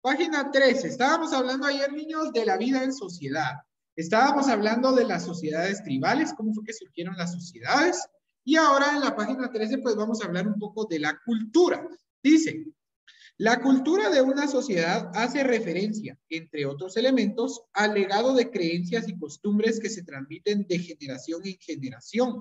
Página 13. Estábamos hablando ayer, niños, de la vida en sociedad. Estábamos hablando de las sociedades tribales, cómo fue que surgieron las sociedades. Y ahora en la página 13, pues vamos a hablar un poco de la cultura. Dice, la cultura de una sociedad hace referencia, entre otros elementos, al legado de creencias y costumbres que se transmiten de generación en generación.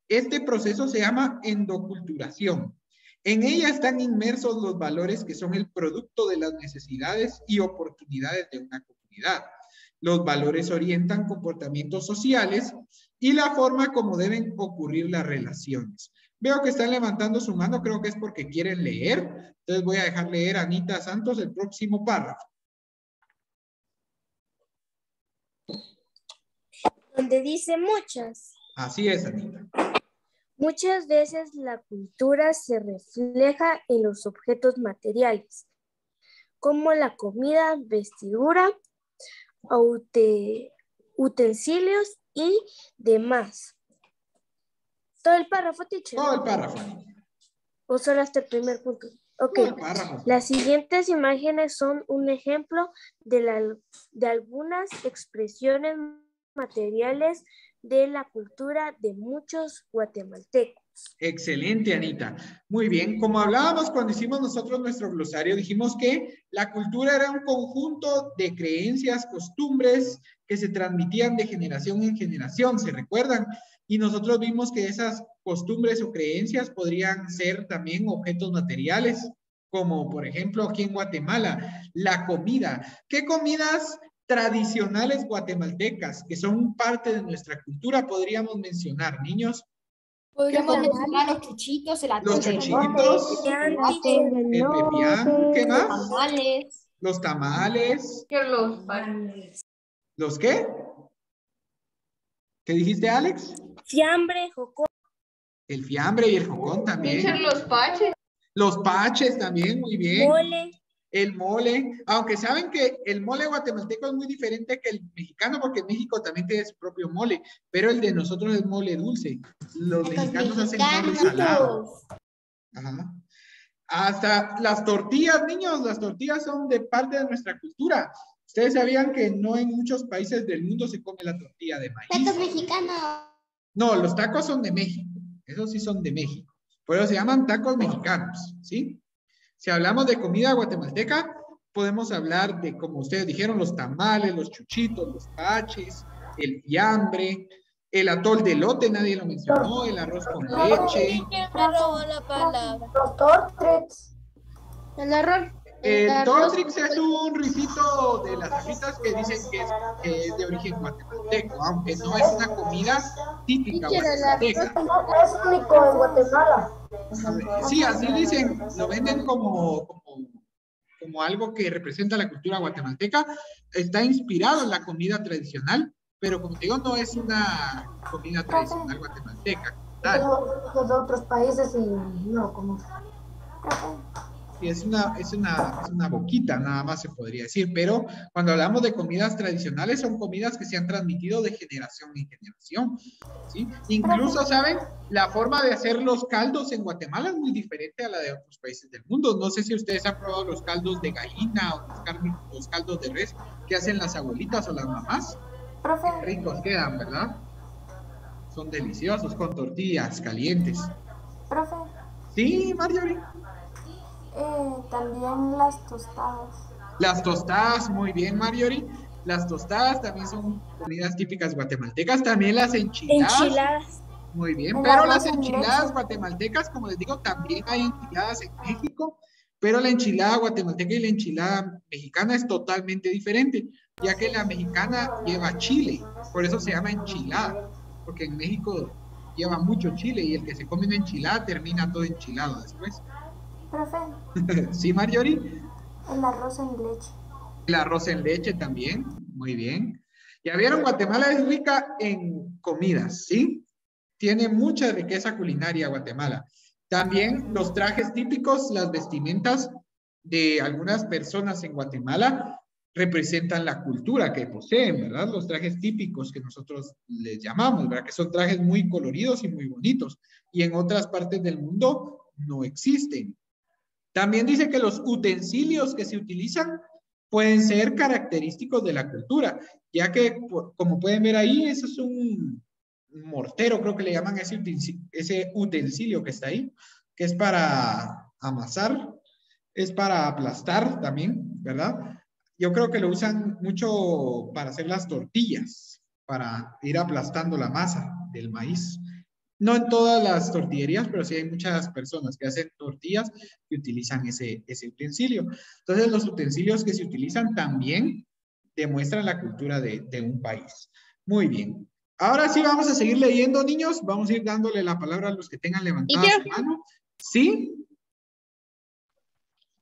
Este proceso se llama endoculturación. En ella están inmersos los valores que son el producto de las necesidades y oportunidades de una comunidad. Los valores orientan comportamientos sociales y la forma como deben ocurrir las relaciones. Veo que están levantando su mano, creo que es porque quieren leer. Entonces voy a dejar leer a Anita Santos el próximo párrafo. Donde dice muchas. Así es, Anita. Muchas veces la cultura se refleja en los objetos materiales, como la comida, vestidura, utensilios y demás. Todo el párrafo, teacher. Todo el párrafo. O solo hasta el primer punto. Ok. Todo el párrafo. Las siguientes imágenes son un ejemplo de algunas expresiones materiales de la cultura de muchos guatemaltecos. Excelente, Anita. Muy bien. Como hablábamos cuando hicimos nosotros nuestro glosario, dijimos que la cultura era un conjunto de creencias, costumbres que se transmitían de generación en generación, ¿se recuerdan? Y nosotros vimos que esas costumbres o creencias podrían ser también objetos materiales, como por ejemplo aquí en Guatemala, la comida. ¿Qué comidas tradicionales guatemaltecas que son parte de nuestra cultura podríamos mencionar, niños? Podríamos mencionar los chuchitos, el atole. Los chuchitos, el pepián, ¿qué más? Los tamales. Los tamales. Los panes. ¿Los qué? ¿Qué dijiste, Alex? Fiambre, jocón. El fiambre y el jocón también. Los paches. Los paches también, muy bien. Mole. El mole, aunque saben que el mole guatemalteco es muy diferente que el mexicano, porque en México también tiene su propio mole, pero el de nosotros es mole dulce. Los mexicanos hacen mole salado. Ajá. Hasta las tortillas, niños, las tortillas son de parte de nuestra cultura. Ustedes sabían que no en muchos países del mundo se come la tortilla de maíz. Tacos mexicanos. No, los tacos son de México. Esos sí son de México. Por eso se llaman tacos mexicanos, ¿sí? Si hablamos de comida guatemalteca, podemos hablar de, como ustedes dijeron, los tamales, los chuchitos, los paches, el fiambre, el atol de elote, nadie lo mencionó, el arroz con leche. Me robó la palabra. Los tortrix. El tortrix es un risito de las ajitas que dicen que es de origen guatemalteco, aunque no es una comida típica guatemalteca. Es único en Guatemala. Sí, así dicen, lo venden como algo que representa la cultura guatemalteca. Está inspirado en la comida tradicional, pero como te digo, no es una comida tradicional guatemalteca. Los de otros países y no, como... Sí, es una boquita, nada más se podría decir, pero cuando hablamos de comidas tradicionales, son comidas que se han transmitido de generación en generación, ¿sí? Incluso, ¿saben? La forma de hacer los caldos en Guatemala es muy diferente a la de otros países del mundo. No sé si ustedes han probado los caldos de gallina o los caldos de res que hacen las abuelitas o las mamás. Qué ricos quedan, ¿verdad? Son deliciosos, con tortillas calientes. Profe. Sí, Marjorie. También las tostadas. Las tostadas, muy bien, Marjorie. Las tostadas también son comidas típicas guatemaltecas. También las enchiladas. Enchiladas. Muy bien, pero las enchiladas guatemaltecas, como les digo, también hay enchiladas en México, pero la enchilada guatemalteca y la enchilada mexicana es totalmente diferente, ya que la mexicana lleva chile, por eso se llama enchilada, porque en México lleva mucho chile y el que se come una enchilada termina todo enchilado después. Profe. ¿Sí, Marjorie? El arroz en leche. El arroz en leche también, muy bien. Ya vieron, Guatemala es rica en comidas, ¿sí? Tiene mucha riqueza culinaria Guatemala. También los trajes típicos, las vestimentas de algunas personas en Guatemala representan la cultura que poseen, ¿verdad? Los trajes típicos que nosotros les llamamos, ¿verdad? Que son trajes muy coloridos y muy bonitos. Y en otras partes del mundo no existen. También dice que los utensilios que se utilizan pueden ser característicos de la cultura, ya que, como pueden ver ahí, eso es un mortero, creo que le llaman ese utensilio que está ahí, que es para amasar, es para aplastar también, ¿verdad? Yo creo que lo usan mucho para hacer las tortillas, para ir aplastando la masa del maíz. No en todas las tortillerías, pero sí hay muchas personas que hacen tortillas que utilizan ese utensilio. Entonces, los utensilios que se utilizan también demuestran la cultura de un país. Muy bien. Ahora sí vamos a seguir leyendo, niños. Vamos a ir dándole la palabra a los que tengan levantada su mano. ¿Sí?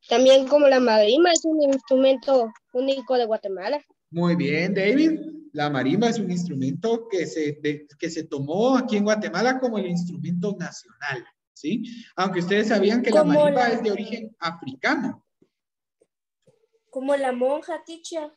También como la marimba es un instrumento único de Guatemala. Muy bien, David. La marimba es un instrumento que se tomó aquí en Guatemala como el instrumento nacional, ¿sí? Aunque ustedes sabían que la marimba es de origen africano. Como la monja, teacher.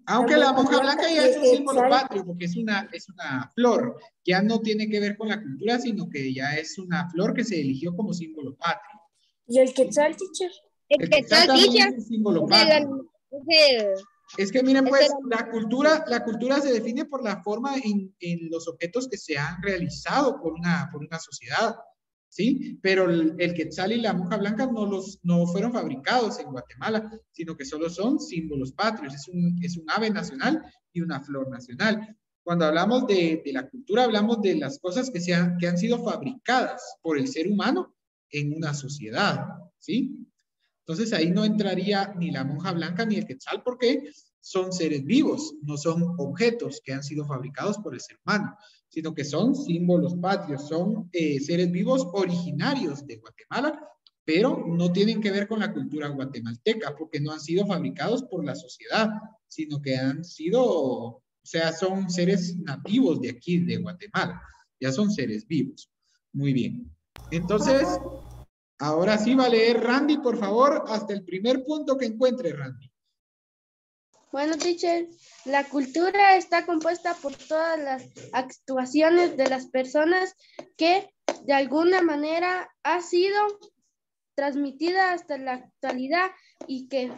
Aunque la monja blanca ya es un símbolo patrio, porque es una flor. Ya no tiene que ver con la cultura, sino que ya es una flor que se eligió como símbolo patrio. ¿Y el quetzal, teacher? El quetzal también es un símbolo patrio. Es que miren, pues, la cultura se define por la forma en los objetos que se han realizado por una sociedad, ¿sí? Pero el quetzal y la monja blanca no fueron fabricados en Guatemala, sino que solo son símbolos patrios, es un ave nacional y una flor nacional. Cuando hablamos de la cultura, hablamos de las cosas que han sido fabricadas por el ser humano en una sociedad, ¿sí? Entonces ahí no entraría ni la monja blanca ni el quetzal porque son seres vivos, no son objetos que han sido fabricados por el ser humano, sino que son símbolos patrios, son seres vivos originarios de Guatemala, pero no tienen que ver con la cultura guatemalteca porque no han sido fabricados por la sociedad, sino que han sido, o sea, son seres nativos de aquí, de Guatemala, ya son seres vivos. Muy bien. Entonces, ahora sí va a leer Randy, por favor, hasta el primer punto que encuentre, Randy. Bueno, teacher, la cultura está compuesta por todas las actuaciones de las personas que de alguna manera ha sido transmitida hasta la actualidad y que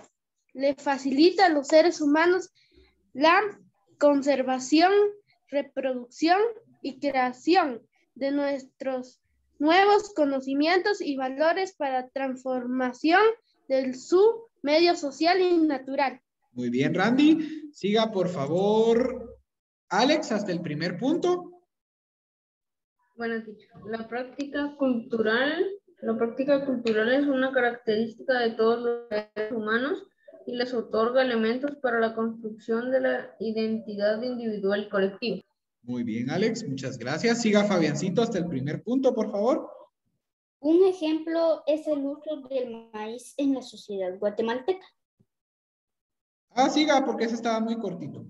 le facilita a los seres humanos la conservación, reproducción y creación de nuestros nuevos conocimientos y valores para transformación de su medio social y natural. Muy bien, Randy. Siga, por favor, Alex, hasta el primer punto. Bueno, la práctica cultural es una característica de todos los seres humanos y les otorga elementos para la construcción de la identidad individual y colectiva. Muy bien, Alex, muchas gracias. Siga, Fabiancito, hasta el primer punto, por favor. Un ejemplo es el uso del maíz en la sociedad guatemalteca. Siga, porque ese estaba muy cortito.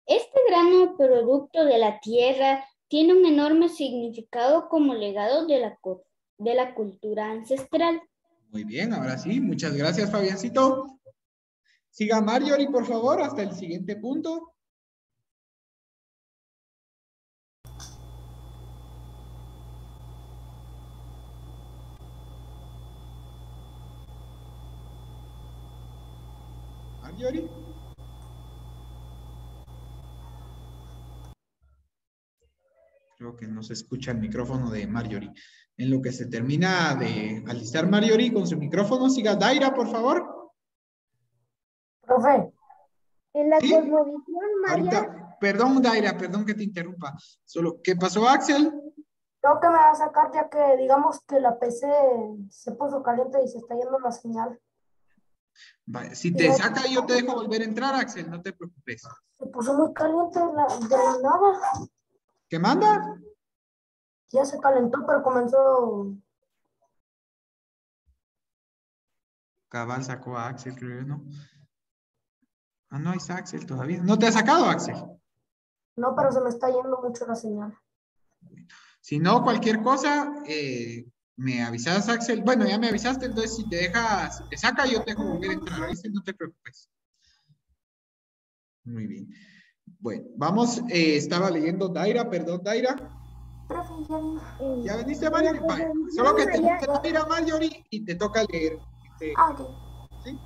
Este grano producto de la tierra tiene un enorme significado como legado de la cultura ancestral. Muy bien, ahora sí, muchas gracias, Fabiancito. Siga, Marjorie, por favor, hasta el siguiente punto. Marjorie. Creo que no se escucha el micrófono de Marjorie. En lo que se termina de alistar Marjorie con su micrófono, siga Daira, por favor. Profe. En la ¿Sí? cosmovisión maya... Ahorita, perdón, Daira, perdón que te interrumpa. Solo, ¿qué pasó, Axel? Creo que me va a sacar ya que digamos que la PC se puso caliente y se está yendo la señal. Vale, si te saca, yo te dejo volver a entrar, Axel, no te preocupes. Se puso muy caliente de la nada. ¿Qué manda? Ya se calentó, pero comenzó... Cabal sacó a Axel, creo yo, ¿no? No hay Axel todavía. ¿No te ha sacado, Axel? No, pero se me está yendo mucho la señal. Si no, cualquier cosa, me avisas, Axel. Bueno, ya me avisaste, entonces si te saca, yo te dejo volver a entrar. ¿Viste? No te preocupes. Muy bien. Bueno, vamos, estaba leyendo Daira, perdón, Daira. Profe, ¿Ya veniste, Marjorie? Vale. Solo que te toca ir a Marjorie y te toca leer. ok. ¿Sí?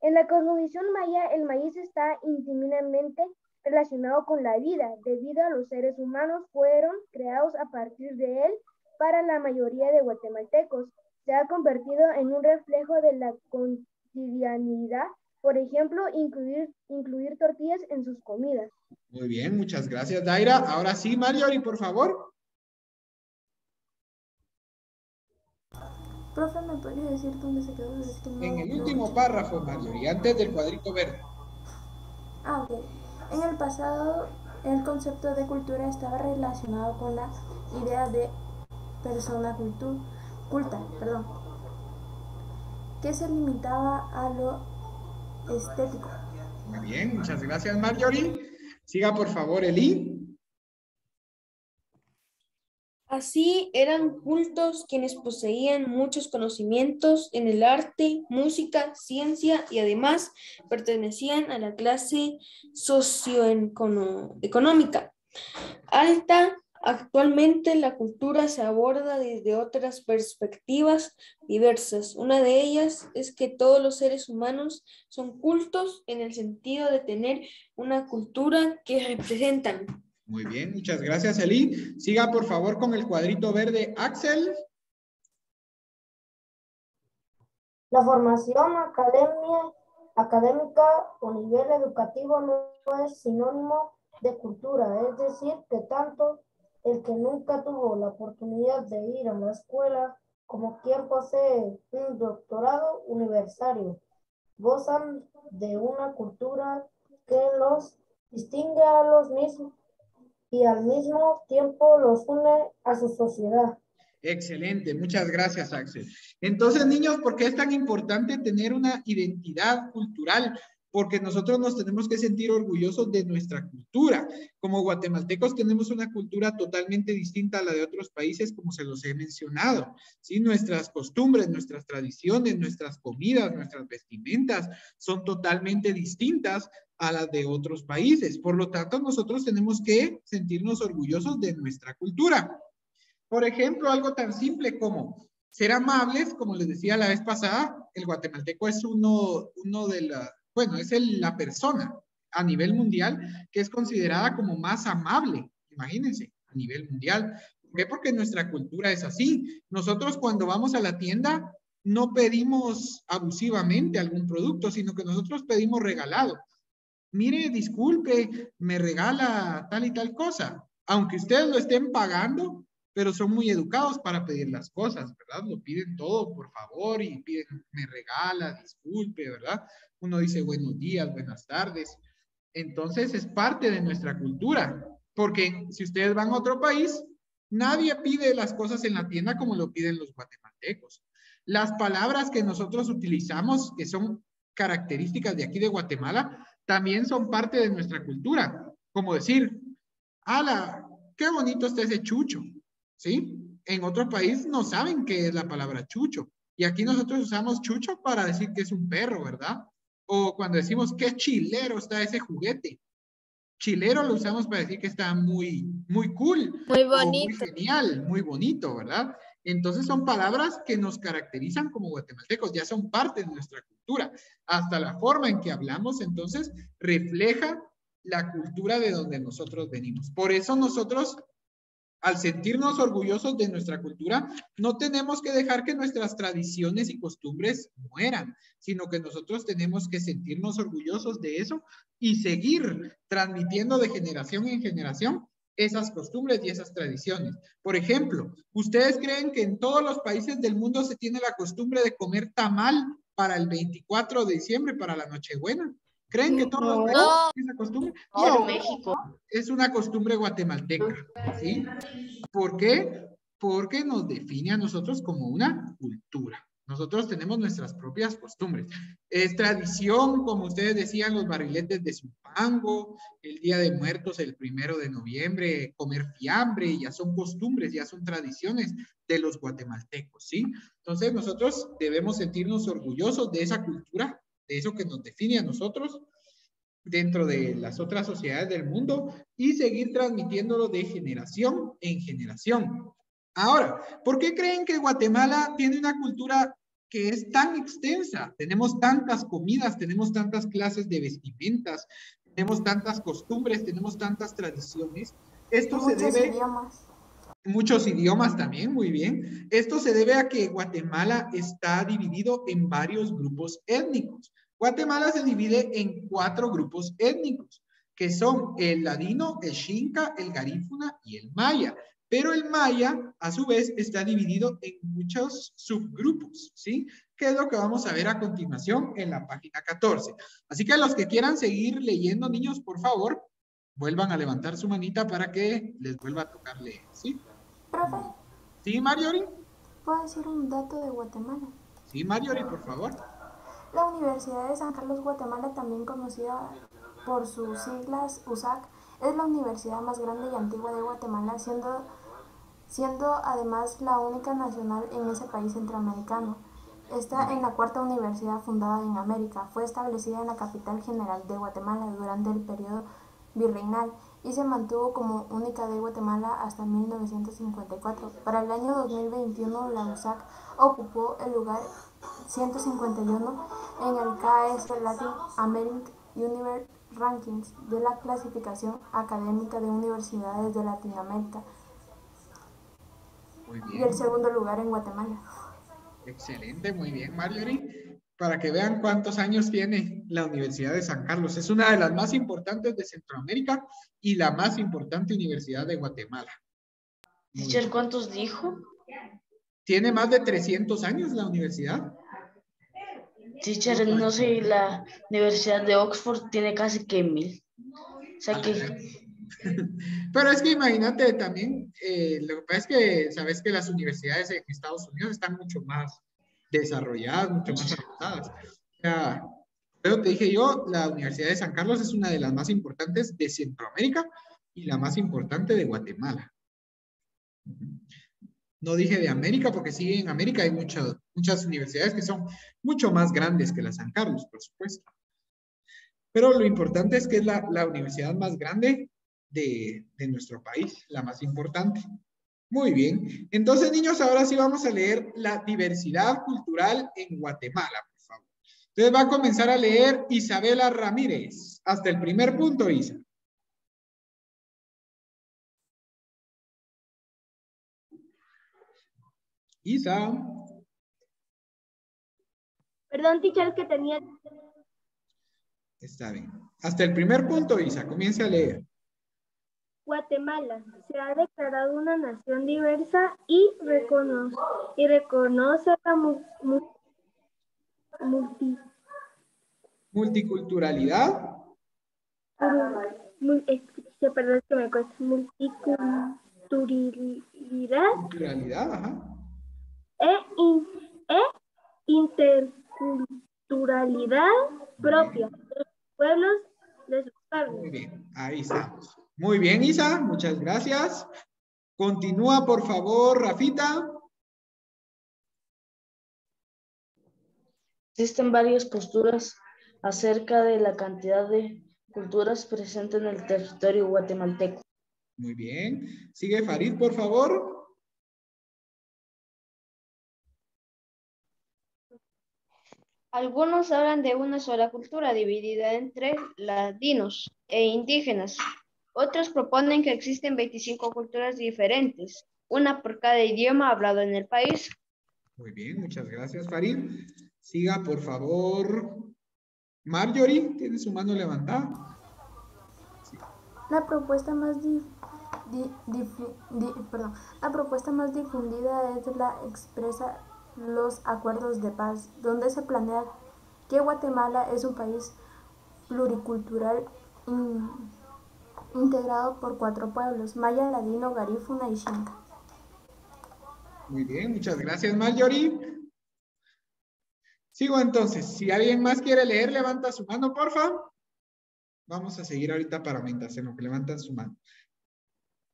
En la cosmovisión maya, el maíz está íntimamente relacionado con la vida, debido a los seres humanos fueron creados a partir de él. Para la mayoría de guatemaltecos, se ha convertido en un reflejo de la cotidianidad, por ejemplo, incluir tortillas en sus comidas. Muy bien, muchas gracias, Daira. Ahora sí, Marjorie, por favor. Profe, ¿me podría decir dónde se quedó? Es que no En el lo último escuché. párrafo, Marjorie, antes del cuadrito verde. Ah, ok. En el pasado, el concepto de cultura estaba relacionado con la idea de persona culta, que se limitaba a lo estético. Muy bien, muchas gracias, Marjorie. Siga, por favor, Eli. Así eran cultos quienes poseían muchos conocimientos en el arte, música, ciencia y además pertenecían a la clase socioeconómica alta. Actualmente la cultura se aborda desde otras perspectivas diversas. Una de ellas es que todos los seres humanos son cultos en el sentido de tener una cultura que representan. Muy bien, muchas gracias, Eli. Siga, por favor, con el cuadrito verde, Axel. La formación académica o nivel educativo no es sinónimo de cultura, es decir, que tanto el que nunca tuvo la oportunidad de ir a la escuela como quien posee un doctorado universitario gozan de una cultura que los distingue a los mismos y al mismo tiempo los une a su sociedad. Excelente, muchas gracias, Axel. Entonces, niños, ¿por qué es tan importante tener una identidad cultural? Porque nosotros nos tenemos que sentir orgullosos de nuestra cultura. Como guatemaltecos tenemos una cultura totalmente distinta a la de otros países, como se los he mencionado. ¿Sí? Nuestras costumbres, nuestras tradiciones, nuestras comidas, nuestras vestimentas son totalmente distintas a las de otros países. Por lo tanto, nosotros tenemos que sentirnos orgullosos de nuestra cultura. Por ejemplo, algo tan simple como ser amables, como les decía la vez pasada, el guatemalteco es uno de la persona a nivel mundial que es considerada como más amable, imagínense, a nivel mundial. ¿Por qué? Porque nuestra cultura es así. Nosotros cuando vamos a la tienda no pedimos abusivamente algún producto, sino que nosotros pedimos regalado. Mire, disculpe, me regala tal y tal cosa. Aunque ustedes lo estén pagando, pero son muy educados para pedir las cosas, ¿verdad? Lo piden todo, por favor, y piden, me regala, disculpe, ¿verdad? Uno dice buenos días, buenas tardes. Entonces es parte de nuestra cultura, porque si ustedes van a otro país, nadie pide las cosas en la tienda como lo piden los guatemaltecos. Las palabras que nosotros utilizamos, que son características de aquí de Guatemala, también son parte de nuestra cultura, como decir, ala, qué bonito está ese chucho. ¿Sí? En otro país no saben qué es la palabra chucho. Y aquí nosotros usamos chucho para decir que es un perro, ¿verdad? O cuando decimos qué chilero está ese juguete. Chilero lo usamos para decir que está muy, muy cool. Muy bonito. Muy genial, muy bonito, ¿verdad? Entonces son palabras que nos caracterizan como guatemaltecos, ya son parte de nuestra cultura. Hasta la forma en que hablamos, entonces, refleja la cultura de donde nosotros venimos. Por eso nosotros, al sentirnos orgullosos de nuestra cultura, no tenemos que dejar que nuestras tradiciones y costumbres mueran, sino que nosotros tenemos que sentirnos orgullosos de eso y seguir transmitiendo de generación en generación esas costumbres y esas tradiciones. Por ejemplo, ¿ustedes creen que en todos los países del mundo se tiene la costumbre de comer tamal para el 24 de diciembre, para la Nochebuena? ¿Creen que todos los países tienen esa costumbre? No, México. es una costumbre guatemalteca, ¿sí? ¿Por qué? Porque nos define a nosotros como una cultura. Nosotros tenemos nuestras propias costumbres. Es tradición, como ustedes decían, los barriletes de Zumpango, el Día de Muertos, el 1 de noviembre, comer fiambre, ya son costumbres, ya son tradiciones de los guatemaltecos, ¿sí? Entonces nosotros debemos sentirnos orgullosos de esa cultura, de eso que nos define a nosotros, dentro de las otras sociedades del mundo y seguir transmitiéndolo de generación en generación. Ahora, ¿por qué creen que Guatemala tiene una cultura que es tan extensa? Tenemos tantas comidas, tenemos tantas clases de vestimentas, tenemos tantas costumbres, tenemos tantas tradiciones. Esto se debe... idiomas. Muchos idiomas también, muy bien. Esto se debe a que Guatemala está dividido en varios grupos étnicos. Guatemala se divide en 4 grupos étnicos, que son el ladino, el xinca, el garífuna y el maya. Pero el maya, a su vez, está dividido en muchos subgrupos, ¿sí? Que es lo que vamos a ver a continuación en la página 14. Así que los que quieran seguir leyendo, niños, por favor, vuelvan a levantar su manita para que les vuelva a tocar leer, ¿sí? Profe, ¿Sí, Marjorie? ¿puedo decir un dato de Guatemala? Sí, Marjorie, por favor. La Universidad de San Carlos Guatemala, también conocida por sus siglas USAC, es la universidad más grande y antigua de Guatemala, siendo además la única nacional en ese país centroamericano. Está en la 4ª universidad fundada en América. Fue establecida en la capital general de Guatemala durante el periodo virreinal y se mantuvo como única de Guatemala hasta 1954. Para el año 2021, la USAC ocupó el lugar 151 en el KS Latin American Universe Rankings de la clasificación académica de universidades de Latinoamérica. Muy Y bien. el segundo lugar en Guatemala. Excelente, muy bien, Marjorie. Para que vean cuántos años tiene la Universidad de San Carlos. Es una de las más importantes de Centroamérica y la más importante universidad de Guatemala. Teacher, ¿cuántos dijo? ¿Tiene más de 300 años la universidad? Teacher, no sé, la Universidad de Oxford tiene casi que 1000. O sea que... Pero es que imagínate también, lo que pasa es que sabes que las universidades en Estados Unidos están mucho más desarrolladas, mucho más avanzadas. O sea, pero te dije yo, la Universidad de San Carlos es una de las más importantes de Centroamérica y la más importante de Guatemala. No dije de América porque sí, en América hay muchas universidades que son mucho más grandes que la San Carlos, por supuesto. Pero lo importante es que es la universidad más grande de nuestro país, la más importante. Muy bien. Entonces, niños, ahora sí vamos a leer la diversidad cultural en Guatemala, por favor. Entonces va a comenzar a leer Isabela Ramírez. Hasta el primer punto, Isa. Isa. Perdón, teacher, que tenía... Está bien. Hasta el primer punto, Isa. Comience a leer. Guatemala se ha declarado una nación diversa y reconoce la Multiculturalidad. multiculturalidad Culturalidad, ajá. e interculturalidad propia de los pueblos de sus carnes. Muy bien, ahí estamos. Muy bien, Isa, muchas gracias. Continúa, por favor, Rafita. Existen varias posturas acerca de la cantidad de culturas presentes en el territorio guatemalteco. Muy bien. Sigue Farid, por favor. Algunos hablan de una sola cultura dividida entre ladinos e indígenas. Otros proponen que existen 25 culturas diferentes, una por cada idioma hablado en el país. Muy bien, muchas gracias, Farid. Siga, por favor. Marjorie, ¿tiene su mano levantada? Sí. La propuesta más difundida es la expresa los acuerdos de paz, donde se planea que Guatemala es un país pluricultural integrado por 4 pueblos: maya, ladino, garífuna y xinca. Muy bien, muchas gracias, Marjorie. Sigo entonces. Si alguien más quiere leer, levanta su mano, porfa. Vamos a seguir ahorita para mientras en lo que levantan su mano.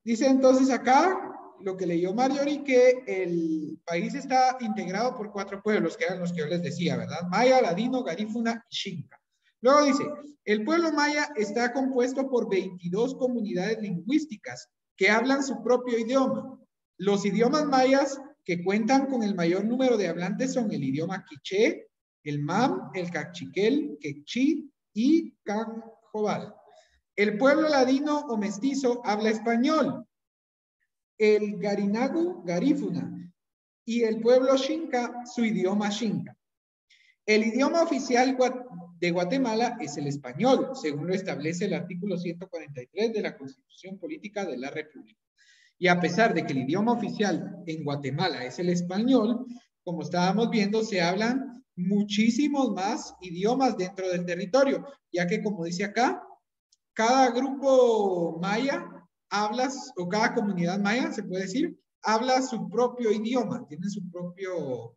Dice entonces acá, lo que leyó Marjorie, que el país está integrado por 4 pueblos, que eran los que yo les decía, ¿verdad? Maya, ladino, garífuna y xinca. Luego dice, el pueblo maya está compuesto por 22 comunidades lingüísticas que hablan su propio idioma. Los idiomas mayas que cuentan con el mayor número de hablantes son el idioma quiché, el mam, el cachiquel, quechí y canjobal. El pueblo ladino o mestizo habla español, el garinagu, garífuna, y el pueblo xinca, su idioma xinca. El idioma oficial de Guatemala es el español, según lo establece el artículo 143 de la Constitución Política de la República. Y a pesar de que el idioma oficial en Guatemala es el español, como estábamos viendo, se hablan muchísimos más idiomas dentro del territorio, ya que, como dice acá, cada grupo maya habla, o cada comunidad maya, se puede decir, habla su propio idioma, tiene su propio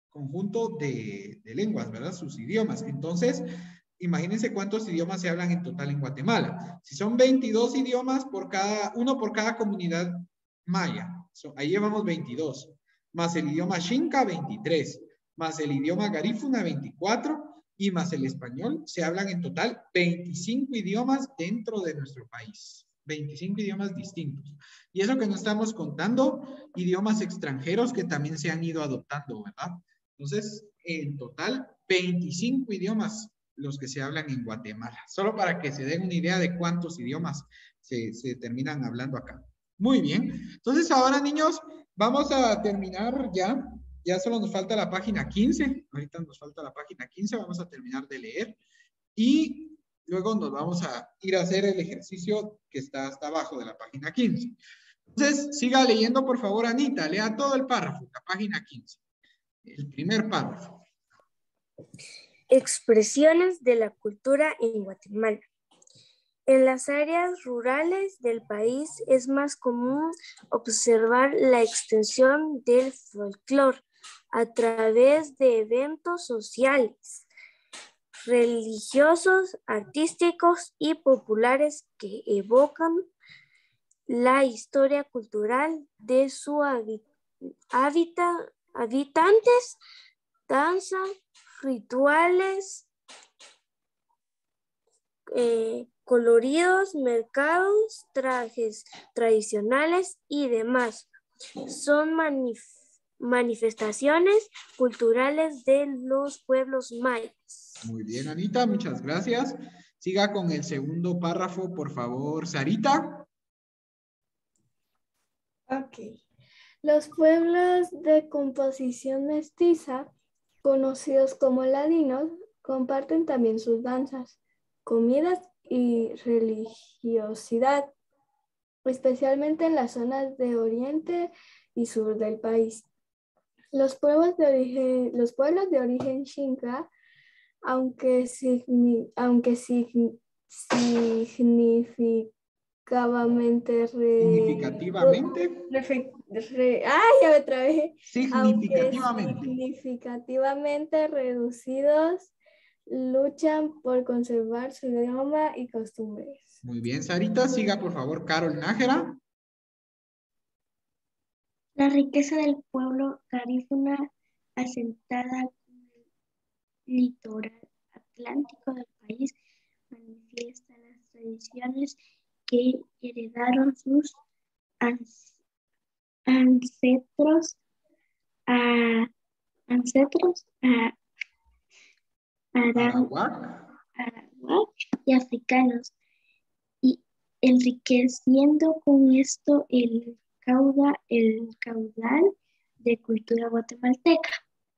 conjunto de lenguas, ¿verdad? Sus idiomas. Entonces, imagínense cuántos idiomas se hablan en total en Guatemala. Si son 22 idiomas, uno por cada comunidad maya. Ahí llevamos 22. Más el idioma xinca, 23. Más el idioma garífuna, 24. Y más el español, se hablan en total 25 idiomas dentro de nuestro país. 25 idiomas distintos. Y eso que no estamos contando, idiomas extranjeros que también se han ido adoptando, ¿verdad? Entonces, en total, 25 idiomas los que se hablan en Guatemala. Solo para que se den una idea de cuántos idiomas se terminan hablando acá. Muy bien. Entonces, ahora, niños, vamos a terminar ya. Ya solo nos falta la página 15. Ahorita nos falta la página 15. Vamos a terminar de leer. Y luego nos vamos a ir a hacer el ejercicio que está hasta abajo de la página 15. Entonces, siga leyendo, por favor, Anita. Lea todo el párrafo, la página 15. El primer párrafo. Expresiones de la cultura en Guatemala. En las áreas rurales del país es más común observar la extensión del folclore a través de eventos sociales, religiosos, artísticos y populares que evocan la historia cultural de sus habitantes, danza, rituales, coloridos, mercados, trajes tradicionales y demás. Son manifestaciones culturales de los pueblos mayas. Muy bien, Anita, muchas gracias. Siga con el segundo párrafo, por favor, Sarita. Ok. Los pueblos de composición mestiza, conocidos como ladinos, comparten también sus danzas, comidas y religiosidad, especialmente en las zonas de oriente y sur del país. Los pueblos de origen xinca, aunque significativamente significativamente reducidos, luchan por conservar su idioma y costumbres. Muy bien, Sarita. Siga, por favor, Carol Nájera. La riqueza del pueblo garífuna, asentada en el litoral atlántico del país, manifiesta las tradiciones que heredaron sus ancestros arawak y africanos, y enriqueciendo con esto el caudal de cultura guatemalteca.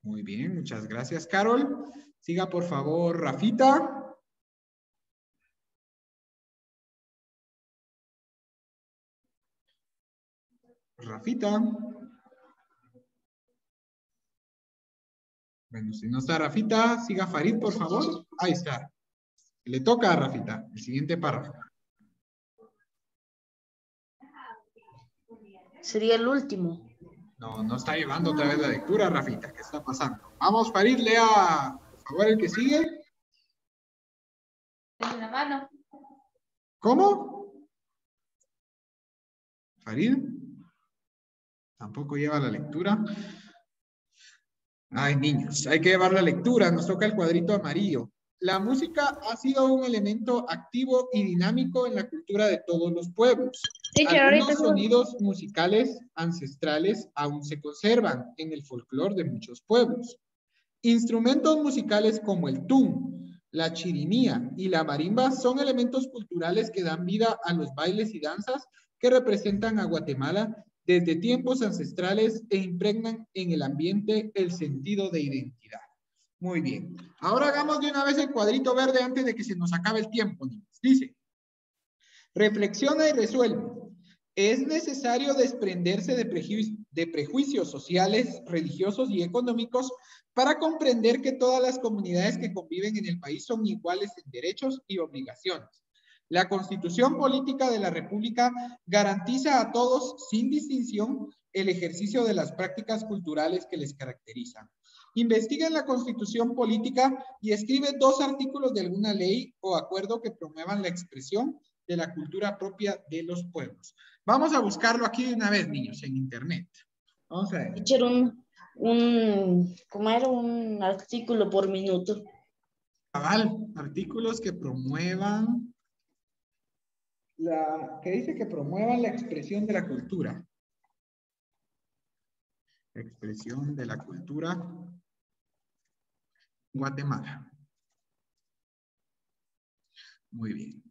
Muy bien, muchas gracias, Carol. Siga, por favor, Rafita. Rafita. Bueno, si no está Rafita, siga Farid, por favor. Ahí está. Le toca a Rafita, el siguiente párrafo. Sería el último. No está llevando otra vez la lectura, Rafita. ¿Qué está pasando? Vamos, Farid, lea, por favor, el que sigue. En la mano. ¿Cómo? Farid. Tampoco lleva la lectura. Ay, niños, hay que llevar la lectura. Nos toca el cuadrito amarillo. La música ha sido un elemento activo y dinámico en la cultura de todos los pueblos. Algunos sonidos musicales ancestrales aún se conservan en el folclore de muchos pueblos. Instrumentos musicales como el tun, la chirimía y la marimba son elementos culturales que dan vida a los bailes y danzas que representan a Guatemala desde tiempos ancestrales e impregnan en el ambiente el sentido de identidad. Muy bien. Ahora hagamos de una vez el cuadrito verde antes de que se nos acabe el tiempo, niños. Dice, reflexiona y resuelve. Es necesario desprenderse de prejuicios sociales, religiosos y económicos para comprender que todas las comunidades que conviven en el país son iguales en derechos y obligaciones. La Constitución Política de la República garantiza a todos, sin distinción, el ejercicio de las prácticas culturales que les caracterizan. Investiga en la Constitución Política y escribe 2 artículos de alguna ley o acuerdo que promuevan la expresión de la cultura propia de los pueblos. Vamos a buscarlo aquí de una vez, niños, en internet. Vamos a ver. Teacher, ¿cómo era? Un artículo por minuto. Cabal, artículos que promuevan que dice que promuevan la expresión de la cultura. Expresión de la cultura Guatemala. Muy bien.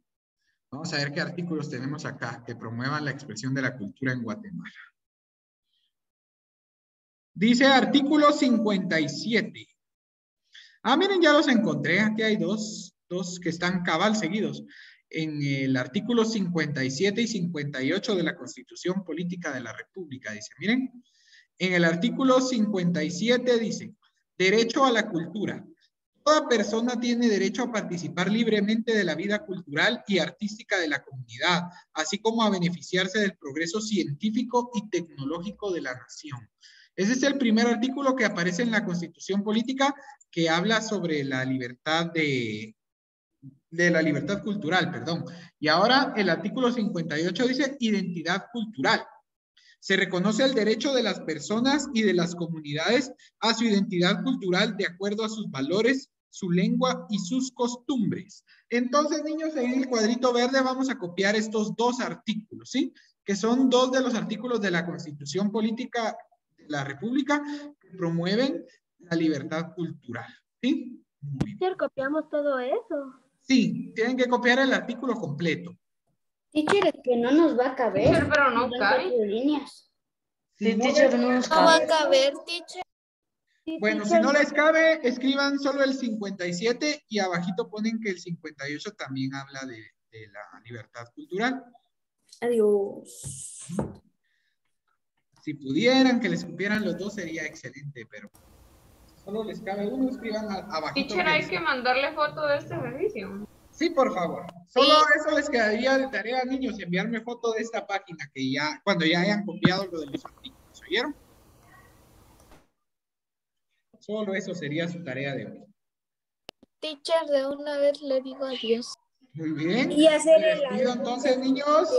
Vamos a ver qué artículos tenemos acá que promuevan la expresión de la cultura en Guatemala. Dice artículo 57. Ah, miren, ya los encontré. Aquí hay dos que están cabal seguidos. En el artículo 57 y 58 de la Constitución Política de la República. Dice, miren, en el artículo 57 dice, derecho a la cultura. Toda persona tiene derecho a participar libremente de la vida cultural y artística de la comunidad, así como a beneficiarse del progreso científico y tecnológico de la nación. Ese es el primer artículo que aparece en la Constitución Política que habla sobre la libertad de la libertad cultural, perdón. Y ahora el artículo 58 dice identidad cultural. Se reconoce el derecho de las personas y de las comunidades a su identidad cultural de acuerdo a sus valores, su lengua y sus costumbres. Entonces, niños, en el cuadrito verde vamos a copiar estos 2 artículos, ¿sí? Que son 2 de los artículos de la Constitución Política de la República que promueven la libertad cultural, ¿sí? Muy bien. ¿Copiamos todo eso? Sí, tienen que copiar el artículo completo. Teacher, es que no nos va a caber. Teacher, pero no cabe. Líneas. Sí, teacher, no nos No va a cabe. caber, teacher. Bueno, si no les cabe, escriban solo el 57 y abajito ponen que el 58 también habla de la libertad cultural. Adiós. Si pudieran que les cupieran los 2 sería excelente, pero si solo les cabe uno, escriban abajito. Teacher, hay que mandarle foto de este ejercicio. Sí, por favor. Solo eso les quedaría de tarea, niños, enviarme foto de esta página que ya, cuando ya hayan copiado lo de los artículos, ¿oyeron? Solo eso sería su tarea de hoy. Teacher, de una vez le digo adiós. Muy bien. Y hacer Les pido entonces, niños,